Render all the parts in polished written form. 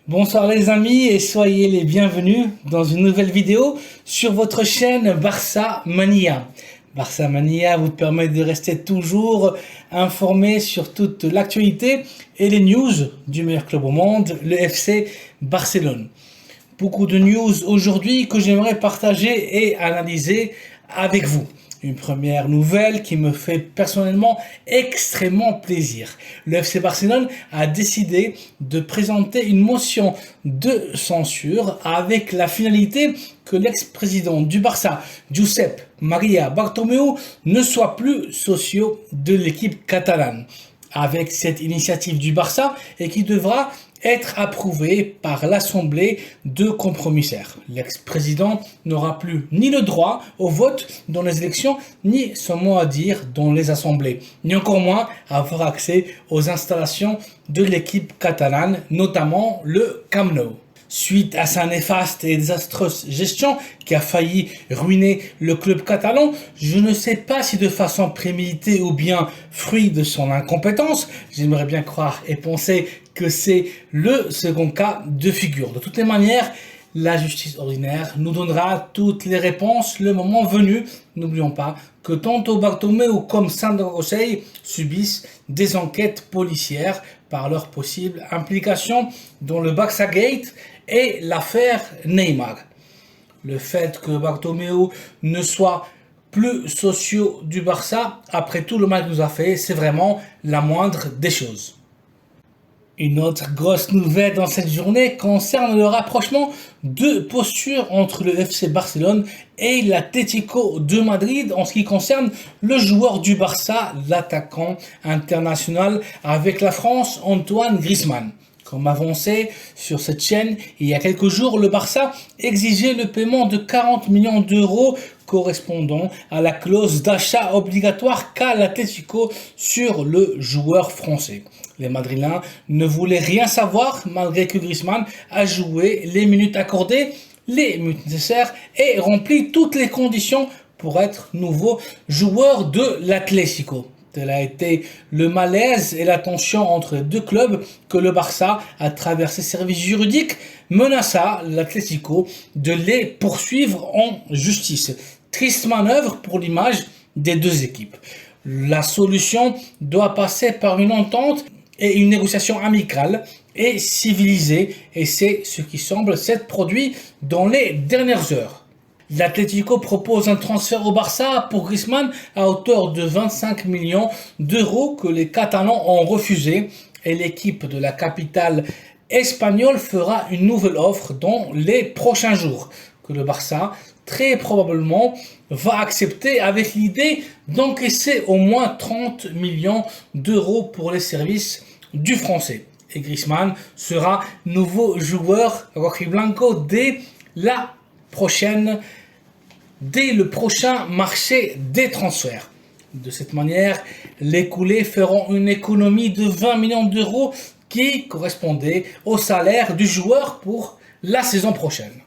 Bonsoir les amis et soyez les bienvenus dans une nouvelle vidéo sur votre chaîne Barça Mania. Barça Mania vous permet de rester toujours informé sur toute l'actualité et les news du meilleur club au monde, le FC Barcelone. Beaucoup de news aujourd'hui que j'aimerais partager et analyser avec vous. Une première nouvelle qui me fait personnellement extrêmement plaisir. Le FC Barcelone a décidé de présenter une motion de censure avec la finalité que l'ex-président du Barça, Josep Maria Bartomeu, ne soit plus socio de l'équipe catalane. Avec cette initiative du Barça et qui devra être approuvé par l'Assemblée de compromissaires. L'ex-président n'aura plus ni le droit au vote dans les élections, ni son mot à dire dans les assemblées, ni encore moins avoir accès aux installations de l'équipe catalane, notamment le Camp Nou. Suite à sa néfaste et désastreuse gestion qui a failli ruiner le club catalan, je ne sais pas si de façon préméditée ou bien fruit de son incompétence, j'aimerais bien croire et penser que c'est le second cas de figure. De toutes les manières, la justice ordinaire nous donnera toutes les réponses le moment venu. N'oublions pas que tantôt Bartomeu comme Sandro Rosell subissent des enquêtes policières par leur possible implication dans le Barça Gate et l'affaire Neymar. Le fait que Bartomeu ne soit plus socio du Barça, après tout le mal qu'il nous a fait, c'est vraiment la moindre des choses. Une autre grosse nouvelle dans cette journée concerne le rapprochement de postures entre le FC Barcelone et l'Atlético de Madrid en ce qui concerne le joueur du Barça, l'attaquant international avec la France, Antoine Griezmann. Comme avancé sur cette chaîne, il y a quelques jours, le Barça exigeait le paiement de 40 millions d'euros correspondant à la clause d'achat obligatoire qu'a l'Atlético sur le joueur français. Les Madrilènes ne voulaient rien savoir malgré que Griezmann a joué les minutes accordées, les minutes nécessaires et rempli toutes les conditions pour être nouveau joueur de l'Atlético. Tel a été le malaise et la tension entre les deux clubs que le Barça, à travers ses services juridiques, menaça l'Atlético de les poursuivre en justice. Triste manœuvre pour l'image des deux équipes. La solution doit passer par une entente et une négociation amicale et civilisée, et c'est ce qui semble s'être produit dans les dernières heures. L'Atlético propose un transfert au Barça pour Griezmann à hauteur de 25 millions d'euros que les Catalans ont refusé et l'équipe de la capitale espagnole fera une nouvelle offre dans les prochains jours que le Barça très probablement va accepter avec l'idée d'encaisser au moins 30 millions d'euros pour les services du français. Et Griezmann sera nouveau joueur rojiblanco dès le prochain marché des transferts. De cette manière, les coulés feront une économie de 20 millions d'euros qui correspondait au salaire du joueur pour la saison prochaine.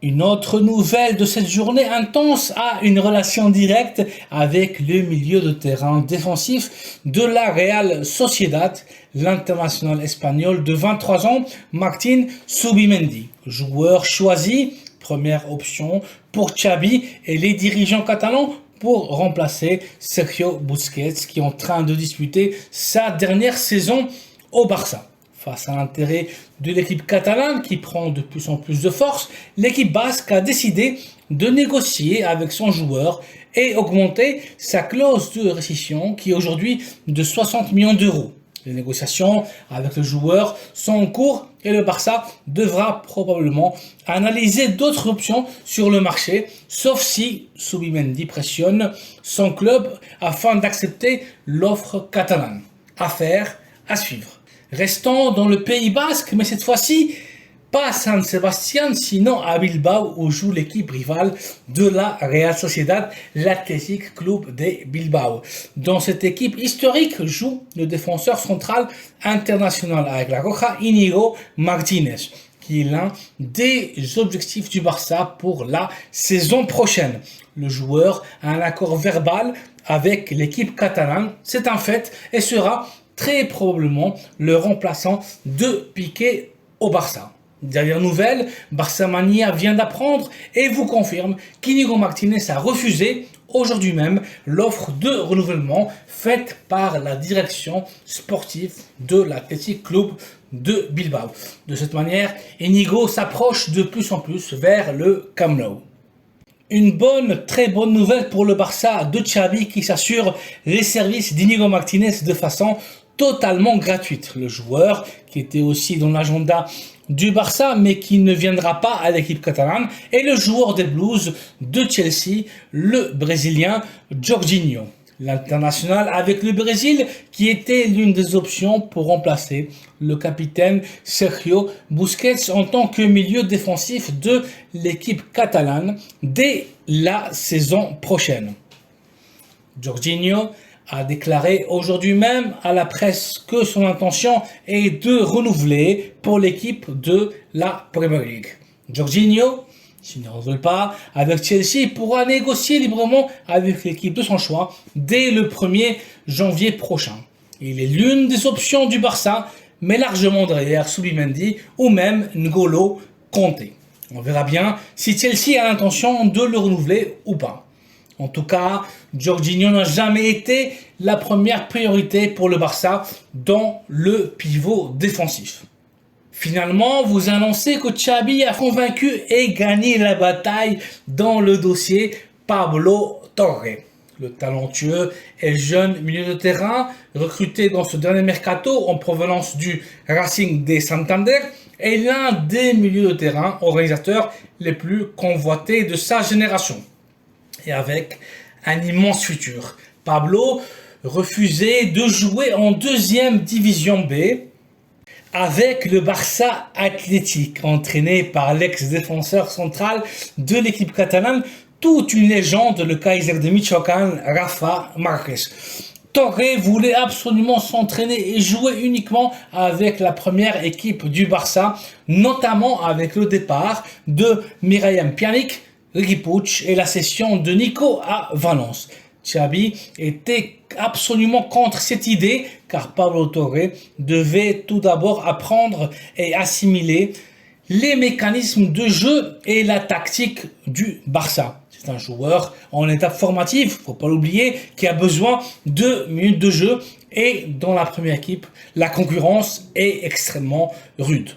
Une autre nouvelle de cette journée intense a une relation directe avec le milieu de terrain défensif de la Real Sociedad, l'international espagnol de 23 ans, Martín Zubimendi, joueur choisi, première option pour Xavi et les dirigeants catalans pour remplacer Sergio Busquets qui est en train de disputer sa dernière saison au Barça. Face à l'intérêt de l'équipe catalane qui prend de plus en plus de force, l'équipe basque a décidé de négocier avec son joueur et augmenter sa clause de rescission qui est aujourd'hui de 60 millions d'euros. Les négociations avec le joueur sont en cours et le Barça devra probablement analyser d'autres options sur le marché, sauf si Zubimendi pressionne son club afin d'accepter l'offre catalane. Affaire à suivre. Restons dans le Pays Basque, mais cette fois-ci, pas à San Sebastián, sinon à Bilbao, où joue l'équipe rivale de la Real Sociedad, l'Athletic Club de Bilbao. Dans cette équipe historique joue le défenseur central international avec la Roja, Íñigo Martínez, qui est l'un des objectifs du Barça pour la saison prochaine. Le joueur a un accord verbal avec l'équipe catalane, c'est un fait, et sera très probablement le remplaçant de Piqué au Barça. Dernière nouvelle, Barça Mania vient d'apprendre et vous confirme qu'Inigo Martinez a refusé aujourd'hui même l'offre de renouvellement faite par la direction sportive de l'Athletic Club de Bilbao. De cette manière, Inigo s'approche de plus en plus vers le Camp Nou. Une très bonne nouvelle pour le Barça de Xavi qui s'assure les services d'Inigo Martinez de façon totalement gratuite. Le joueur qui était aussi dans l'agenda du Barça mais qui ne viendra pas à l'équipe catalane est le joueur des Blues de Chelsea, le Brésilien Jorginho. L'international avec le Brésil qui était l'une des options pour remplacer le capitaine Sergio Busquets en tant que milieu défensif de l'équipe catalane dès la saison prochaine. Jorginho a déclaré aujourd'hui même à la presse que son intention est de renouveler pour l'équipe de la Premier League. Jorginho, s'il ne renouvelle pas avec Chelsea, pourra négocier librement avec l'équipe de son choix dès le 1er janvier prochain. Il est l'une des options du Barça, mais largement derrière Subimendi ou même N'Golo Kanté. On verra bien si Chelsea a l'intention de le renouveler ou pas. En tout cas, Jorginho n'a jamais été la première priorité pour le Barça dans le pivot défensif. Finalement, vous annoncez que Xavi a convaincu et gagné la bataille dans le dossier Pablo Torre. Le talentueux et jeune milieu de terrain, recruté dans ce dernier mercato en provenance du Racing de Santander, est l'un des milieux de terrain organisateurs les plus convoités de sa génération. Et avec un immense futur. Pablo refusait de jouer en deuxième division B avec le Barça Athletic, entraîné par l'ex-défenseur central de l'équipe catalane, toute une légende, le Kaiser de Michoacán, Rafa Márquez. Torre voulait absolument s'entraîner et jouer uniquement avec la première équipe du Barça, notamment avec le départ de Miralem Pjanic, Riqui Puig et la cession de Nico à Valence. Xavi était absolument contre cette idée car Pablo Torre devait tout d'abord apprendre et assimiler les mécanismes de jeu et la tactique du Barça. C'est un joueur en étape formative, faut pas l'oublier, qui a besoin de minutes de jeu et dans la première équipe, la concurrence est extrêmement rude.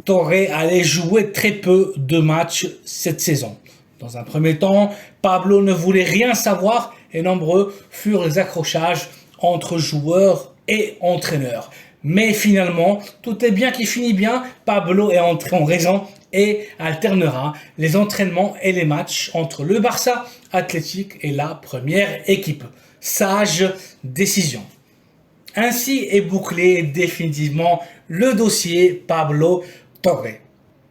Torre allait jouer très peu de matchs cette saison. Dans un premier temps, Pablo ne voulait rien savoir et nombreux furent les accrochages entre joueurs et entraîneurs. Mais finalement, tout est bien qui finit bien. Pablo est entré en raison et alternera les entraînements et les matchs entre le Barça Athletic et la première équipe. Sage décision. Ainsi est bouclé définitivement le dossier Pablo Torre.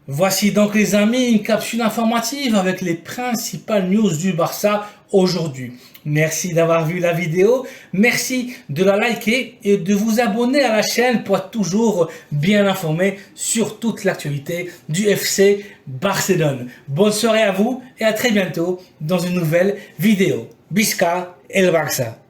Voici donc les amis une capsule informative avec les principales news du Barça aujourd'hui. Merci d'avoir vu la vidéo, merci de la liker et de vous abonner à la chaîne pour être toujours bien informé sur toute l'actualité du FC Barcelone. Bonne soirée à vous et à très bientôt dans une nouvelle vidéo. Visca el Barça!